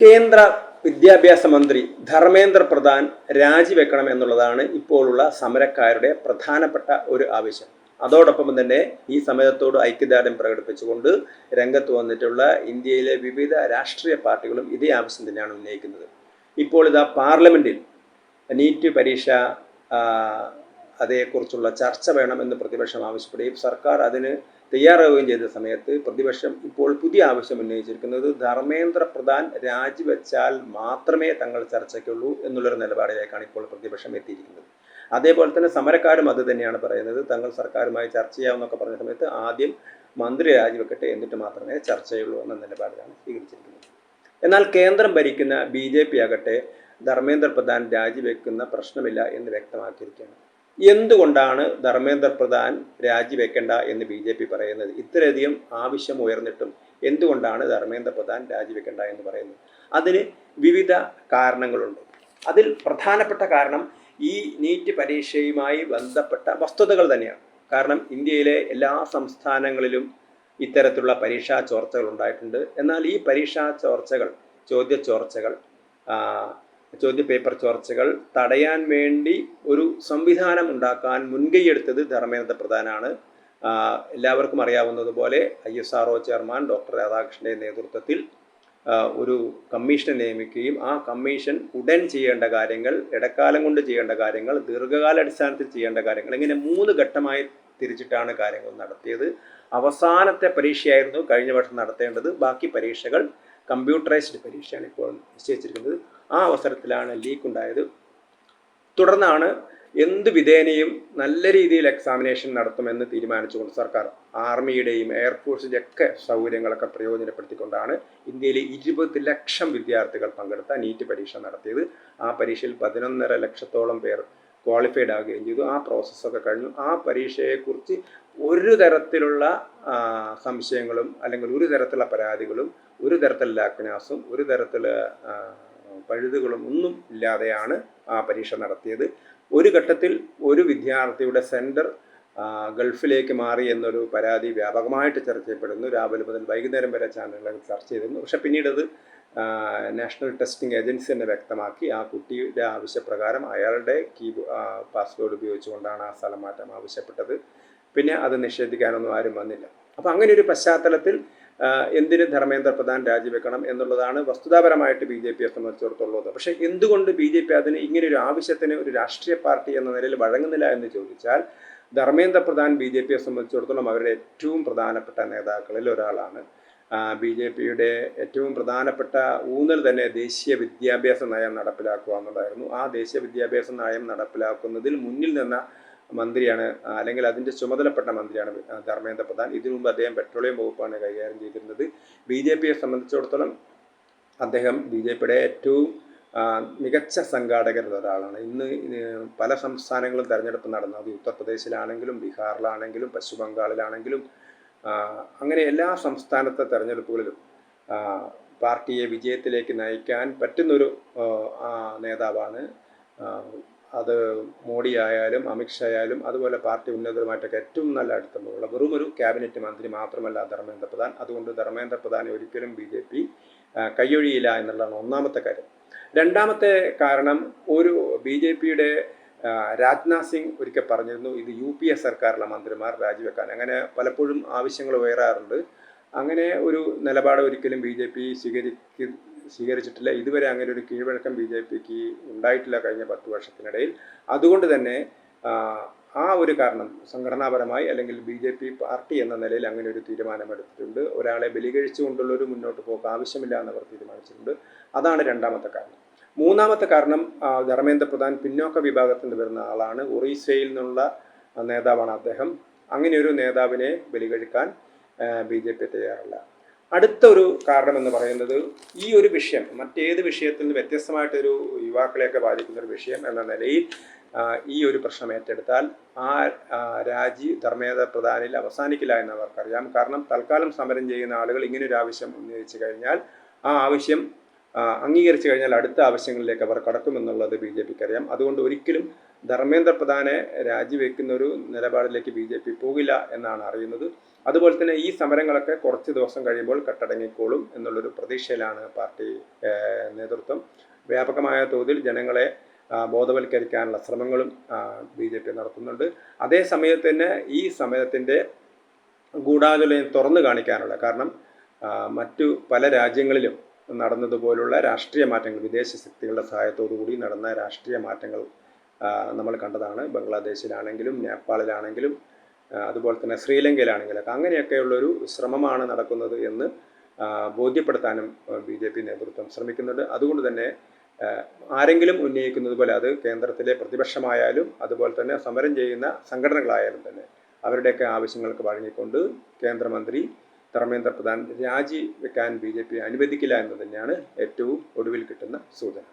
കേന്ദ്ര വിദ്യാഭ്യാസ മന്ത്രി ധർമ്മേന്ദ്ര പ്രധാൻ രാജിവെക്കണം എന്നുള്ളതാണ് ഇപ്പോഴുള്ള സമരക്കാരുടെ പ്രധാനപ്പെട്ട ഒരു ആവശ്യം. അതോടൊപ്പം തന്നെ ഈ സമരത്തോട് ഐക്യദാർഢ്യം പ്രകടിപ്പിച്ചുകൊണ്ട് രംഗത്ത് വന്നിട്ടുള്ള ഇന്ത്യയിലെ വിവിധ രാഷ്ട്രീയ പാർട്ടികളും ഇതേ ആവശ്യം തന്നെയാണ് ഉന്നയിക്കുന്നത്. ഇപ്പോൾ ഇതാ പാർലമെന്റിൽ നീറ്റ് പരീക്ഷ അതേക്കുറിച്ചുള്ള ചർച്ച വേണമെന്ന് പ്രതിപക്ഷം ആവശ്യപ്പെടുകയും സർക്കാർ അതിന് തയ്യാറാവുകയും ചെയ്ത സമയത്ത് പ്രതിപക്ഷം ഇപ്പോൾ പുതിയ ആവശ്യം ഉന്നയിച്ചിരിക്കുന്നത് ധർമ്മേന്ദ്ര പ്രധാൻ രാജിവെച്ചാൽ മാത്രമേ തങ്ങൾ ചർച്ചയ്ക്കുള്ളൂ എന്നുള്ളൊരു നിലപാടിലേക്കാണ് ഇപ്പോൾ പ്രതിപക്ഷം എത്തിയിരിക്കുന്നത്. അതേപോലെ തന്നെ സമരക്കാരും അത് തന്നെയാണ് പറയുന്നത്. തങ്ങൾ സർക്കാരുമായി ചർച്ച ചെയ്യാമെന്നൊക്കെ പറഞ്ഞ സമയത്ത് ആദ്യം മന്ത്രി രാജിവെക്കട്ടെ, എന്നിട്ട് മാത്രമേ ചർച്ചയുള്ളൂ എന്ന നിലപാടിലാണ് സ്വീകരിച്ചിരിക്കുന്നത്. എന്നാൽ കേന്ദ്രം ഭരിക്കുന്ന BJP ആകട്ടെ ധർമ്മേന്ദ്ര പ്രധാൻ രാജിവെക്കുന്ന പ്രശ്നമില്ല എന്ന് വ്യക്തമാക്കിയിരിക്കുകയാണ്. എന്തുകൊണ്ടാണ് ധർമ്മേന്ദ്ര പ്രധാൻ രാജിവെക്കേണ്ട എന്ന് BJP പറയുന്നത്? ഇത്രയധികം ആവശ്യം ഉയർന്നിട്ടും എന്തുകൊണ്ടാണ് ധർമ്മേന്ദ്ര പ്രധാൻ രാജിവെക്കേണ്ട എന്ന് പറയുന്നത്? അതിന് വിവിധ കാരണങ്ങളുണ്ട്. അതിൽ പ്രധാനപ്പെട്ട കാരണം ഈ നീറ്റ് പരീക്ഷയുമായി ബന്ധപ്പെട്ട വസ്തുതകൾ തന്നെയാണ്. കാരണം ഇന്ത്യയിലെ എല്ലാ സംസ്ഥാനങ്ങളിലും ഇത്തരത്തിലുള്ള പരീക്ഷാ ചോർച്ചകൾ ഉണ്ടായിട്ടുണ്ട്. എന്നാൽ ഈ പരീക്ഷാ ചോർച്ചകൾ, ചോദ്യപേപ്പർ ചോർച്ചകൾ തടയാൻ വേണ്ടി ഒരു സംവിധാനം ഉണ്ടാക്കാൻ മുൻകൈയെടുത്തത് ധർമ്മേന്ദ്ര പ്രധാനാണ്. എല്ലാവർക്കും അറിയാവുന്നതുപോലെ ISRO ചെയർമാൻ ഡോക്ടർ രാധാകൃഷ്ണന്റെ നേതൃത്വത്തിൽ ഒരു കമ്മീഷനെ നിയമിക്കുകയും ആ കമ്മീഷൻ ഉടൻ ചെയ്യേണ്ട കാര്യങ്ങൾ, ഇടക്കാലം കൊണ്ട് ചെയ്യേണ്ട കാര്യങ്ങൾ, ദീർഘകാലാടിസ്ഥാനത്തിൽ ചെയ്യേണ്ട കാര്യങ്ങൾ, ഇങ്ങനെ 3 ഘട്ടമായി തിരിച്ചിട്ടാണ് കാര്യങ്ങൾ നടത്തിയത്. അവസാനത്തെ പരീക്ഷയായിരുന്നു കഴിഞ്ഞ വർഷം നടത്തേണ്ടത്. ബാക്കി പരീക്ഷകൾ കമ്പ്യൂട്ടറൈസ്ഡ് പരീക്ഷയാണ് ഇപ്പോൾ നിശ്ചയിച്ചിരിക്കുന്നത്. ആ അവസരത്തിലാണ് ലീക്ക് ഉണ്ടായത്. തുടർന്നാണ് എന്ത് വിധേനയും നല്ല രീതിയിൽ എക്സാമിനേഷൻ നടത്തുമെന്ന് തീരുമാനിച്ചുകൊണ്ട് സർക്കാർ ആർമിയുടെയും എയർഫോഴ്സിൻ്റെ ഒക്കെ സൗകര്യങ്ങളൊക്കെ പ്രയോജനപ്പെടുത്തിക്കൊണ്ടാണ് ഇന്ത്യയിലെ 20 ലക്ഷം വിദ്യാർത്ഥികൾ പങ്കെടുത്ത നീറ്റ് പരീക്ഷ നടത്തിയത്. ആ പരീക്ഷയിൽ 11.5 ലക്ഷത്തോളം പേർ ക്വാളിഫൈഡ് ആകുകയും ചെയ്തു. ആ പ്രോസസ്സൊക്കെ കഴിഞ്ഞു. ആ പരീക്ഷയെക്കുറിച്ച് ഒരു തരത്തിലുള്ള സംശയങ്ങളും അല്ലെങ്കിൽ ഒരു തരത്തിലുള്ള പരാതികളും ഒരു തരത്തിലുള്ള അജ്ഞാസും ഒരു തരത്തിലുള്ള പഴുതുകളും ഒന്നും ഇല്ലാതെയാണ് ആ പരീക്ഷ നടത്തിയത്. ഒരു ഘട്ടത്തിൽ ഒരു വിദ്യാർത്ഥിയുടെ സെൻറ്റർ ഗൾഫിലേക്ക് മാറി എന്നൊരു പരാതി വ്യാപകമായിട്ട് ചർച്ച ചെയ്യപ്പെടുന്നു. രാവിലെ മുതൽ വൈകുന്നേരം വരെ ചാനലുകളിൽ ചർച്ച ചെയ്തിരുന്നു. പക്ഷെ പിന്നീട് അത് നാഷണൽ ടെസ്റ്റിംഗ് ഏജൻസി തന്നെ വ്യക്തമാക്കി ആ കുട്ടിയുടെ ആവശ്യപ്രകാരം അയാളുടെ പാസ്വേഡ് ഉപയോഗിച്ചുകൊണ്ടാണ് ആ സ്ഥലം മാറ്റം ആവശ്യപ്പെട്ടത്. പിന്നെ അത് നിഷേധിക്കാനൊന്നും ആരും വന്നില്ല. അപ്പോൾ അങ്ങനെ ഒരു പശ്ചാത്തലത്തിൽ എന്തിന് ധർമ്മേന്ദ്ര പ്രധാൻ രാജിവെക്കണം എന്നുള്ളതാണ് വസ്തുതാപരമായിട്ട് BJPയെ സംബന്ധിച്ചിടത്തോളം. പക്ഷേ എന്തുകൊണ്ട് BJP അതിന് ഇങ്ങനെയൊരു ആവശ്യത്തിന് ഒരു രാഷ്ട്രീയ പാർട്ടി എന്ന നിലയിൽ വഴങ്ങുന്നില്ല എന്ന് ചോദിച്ചാൽ, ധർമ്മേന്ദ്ര പ്രധാൻ BJPയെ സംബന്ധിച്ചിടത്തോളം അവരുടെ ഏറ്റവും പ്രധാനപ്പെട്ട നേതാക്കളിൽ ഒരാളാണ്. BJPയുടെ ഏറ്റവും പ്രധാനപ്പെട്ട ഊന്നൽ തന്നെ ദേശീയ വിദ്യാഭ്യാസ നയം നടപ്പിലാക്കുക എന്നുള്ളതായിരുന്നു. ആ ദേശീയ വിദ്യാഭ്യാസ നയം നടപ്പിലാക്കുന്നതിൽ മുന്നിൽ നിന്ന മന്ത്രിയാണ്, അല്ലെങ്കിൽ അതിൻ്റെ ചുമതലപ്പെട്ട മന്ത്രിയാണ് ധർമ്മേന്ദ്ര പ്രധാൻ. ഇതിനു മുമ്പ് അദ്ദേഹം പെട്രോളിയം വകുപ്പാണ് കൈകാര്യം ചെയ്തിരുന്നത്. BJPയെ സംബന്ധിച്ചിടത്തോളം അദ്ദേഹം BJPയുടെ ഏറ്റവും മികച്ച സംഘാടകരിൽ ഒരാളാണ്. ഇന്ന് പല സംസ്ഥാനങ്ങളും തെരഞ്ഞെടുപ്പ് നടന്നത് ഉത്തർപ്രദേശിലാണെങ്കിലും ബീഹാറിലാണെങ്കിലും പശ്ചിമ ബംഗാളിലാണെങ്കിലും അങ്ങനെ എല്ലാ സംസ്ഥാനത്തെ തെരഞ്ഞെടുപ്പുകളിലും പാർട്ടിയെ വിജയത്തിലേക്ക് നയിക്കാൻ പറ്റുന്നൊരു നേതാവാണ്. അത് മോഡി ആയാലും അമിത്ഷാ ആയാലും അതുപോലെ പാർട്ടി ഉന്നതരുമായിട്ടൊക്കെ ഏറ്റവും നല്ല അടുത്തമുള്ള വെറുമൊരു ക്യാബിനറ്റ് മന്ത്രി മാത്രമല്ല ധർമ്മേന്ദ്ര പ്രധാൻ. അതുകൊണ്ട് ധർമ്മേന്ദ്ര പ്രധാനെ ഒരിക്കലും BJP കൈയൊഴിയില്ല എന്നുള്ളതാണ് ഒന്നാമത്തെ കാര്യം. രണ്ടാമത്തെ കാരണം, ഒരു BJPയുടെ രാജ്നാഥ് സിംഗ് ഒരിക്കൽ പറഞ്ഞിരുന്നു, ഇത് UPA സർക്കാരിലെ മന്ത്രിമാർ രാജിവെക്കാൻ. അങ്ങനെ പലപ്പോഴും ആവശ്യങ്ങൾ ഉയരാറുണ്ട്. അങ്ങനെ ഒരു നിലപാട് ഒരിക്കലും BJP സ്വീകരിച്ചിട്ടില്ല. ഇതുവരെ അങ്ങനെ ഒരു കീഴ്വഴക്കം BJPക്ക് ഉണ്ടായിട്ടില്ല കഴിഞ്ഞ 10 വർഷത്തിനിടയിൽ. അതുകൊണ്ട് തന്നെ ആ ഒരു കാരണം സംഘടനാപരമായി അല്ലെങ്കിൽ BJP പാർട്ടി എന്ന നിലയിൽ അങ്ങനെ ഒരു തീരുമാനമെടുത്തിട്ടുണ്ട്. ഒരാളെ ബലികഴിച്ചുകൊണ്ടുള്ളൊരു മുന്നോട്ട് പോക്ക് ആവശ്യമില്ല എന്നവർ തീരുമാനിച്ചിട്ടുണ്ട്. അതാണ് രണ്ടാമത്തെ കാരണം. മൂന്നാമത്തെ കാരണം, ധർമ്മേന്ദ്ര പ്രധാൻ പിന്നോക്ക വിഭാഗത്തിൽ നിന്ന് വരുന്ന ആളാണ്. ഒറീസയിൽ നിന്നുള്ള നേതാവാണ് അദ്ദേഹം. അങ്ങനെ ഒരു നേതാവിനെ ബലികഴിക്കാൻ BJP തയ്യാറല്ല. അടുത്ത ഒരു കാരണം എന്ന് പറയുന്നത്, ഈ ഒരു വിഷയം മറ്റേത് വിഷയത്തിൽ നിന്ന് വ്യത്യസ്തമായിട്ടൊരു യുവാക്കളെയൊക്കെ ബാധിക്കുന്ന ഒരു വിഷയം എന്ന നിലയിൽ ഈ ഒരു പ്രശ്നം ഏറ്റെടുത്താൽ ആ ധർമ്മേന്ദ്ര പ്രധാനിൽ അവസാനിക്കില്ല എന്ന് അവർക്കറിയാം. കാരണം തൽക്കാലം സമരം ചെയ്യുന്ന ആളുകൾ ഇങ്ങനൊരു ആവശ്യം ഉന്നയിച്ചു കഴിഞ്ഞാൽ ആ ആവശ്യം അംഗീകരിച്ചു കഴിഞ്ഞാൽ അടുത്ത ആവശ്യങ്ങളിലേക്ക് അവർ കടക്കുമെന്നുള്ളത് BJPക്ക് അറിയാം. അതുകൊണ്ട് ഒരിക്കലും ധർമ്മേന്ദ്ര പ്രധാനെ രാജിവെക്കുന്ന ഒരു നിലപാടിലേക്ക് BJP പോകില്ല എന്നാണ് അറിയുന്നത്. അതുപോലെ തന്നെ ഈ സമരങ്ങളൊക്കെ കുറച്ച് ദിവസം കഴിയുമ്പോൾ കെട്ടടങ്ങിക്കോളും എന്നുള്ളൊരു പ്രതീക്ഷയിലാണ് പാർട്ടി നേതൃത്വം. വ്യാപകമായ തോതിൽ ജനങ്ങളെ ബോധവൽക്കരിക്കാനുള്ള ശ്രമങ്ങളും BJP നടത്തുന്നുണ്ട്. അതേ സമയത്ത് തന്നെ ഈ സമയത്തിൻ്റെ ഗൂഢാലോചനയും തുറന്നു കാണിക്കാനുള്ള, കാരണം മറ്റു പല രാജ്യങ്ങളിലും നടന്നതുപോലുള്ള രാഷ്ട്രീയ മാറ്റങ്ങൾ, വിദേശ ശക്തികളുടെ സഹായത്തോടുകൂടി നടന്ന രാഷ്ട്രീയ മാറ്റങ്ങൾ നമ്മൾ കണ്ടതാണ്. ബംഗ്ലാദേശിലാണെങ്കിലും നേപ്പാളിലാണെങ്കിലും അതുപോലെ തന്നെ ശ്രീലങ്കയിലാണെങ്കിലൊക്കെ അങ്ങനെയൊക്കെയുള്ളൊരു ശ്രമമാണ് നടക്കുന്നത് എന്ന് ബോധ്യപ്പെടുത്താനും BJP നേതൃത്വം ശ്രമിക്കുന്നുണ്ട്. അതുകൊണ്ട് തന്നെ ആരെങ്കിലും ഉന്നയിക്കുന്നത് പോലെ, അത് കേന്ദ്രത്തിലെ പ്രതിപക്ഷമായാലും അതുപോലെ തന്നെ സമരം ചെയ്യുന്ന സംഘടനകളായാലും തന്നെ അവരുടെയൊക്കെ ആവശ്യങ്ങൾക്ക് വഴങ്ങിക്കൊണ്ട് കേന്ദ്രമന്ത്രി ധർമ്മേന്ദ്ര പ്രധാൻ രാജിവെക്കാൻ BJP അനുവദിക്കില്ല എന്ന് തന്നെയാണ് ഏറ്റവും ഒടുവിൽ കിട്ടുന്ന സൂചന.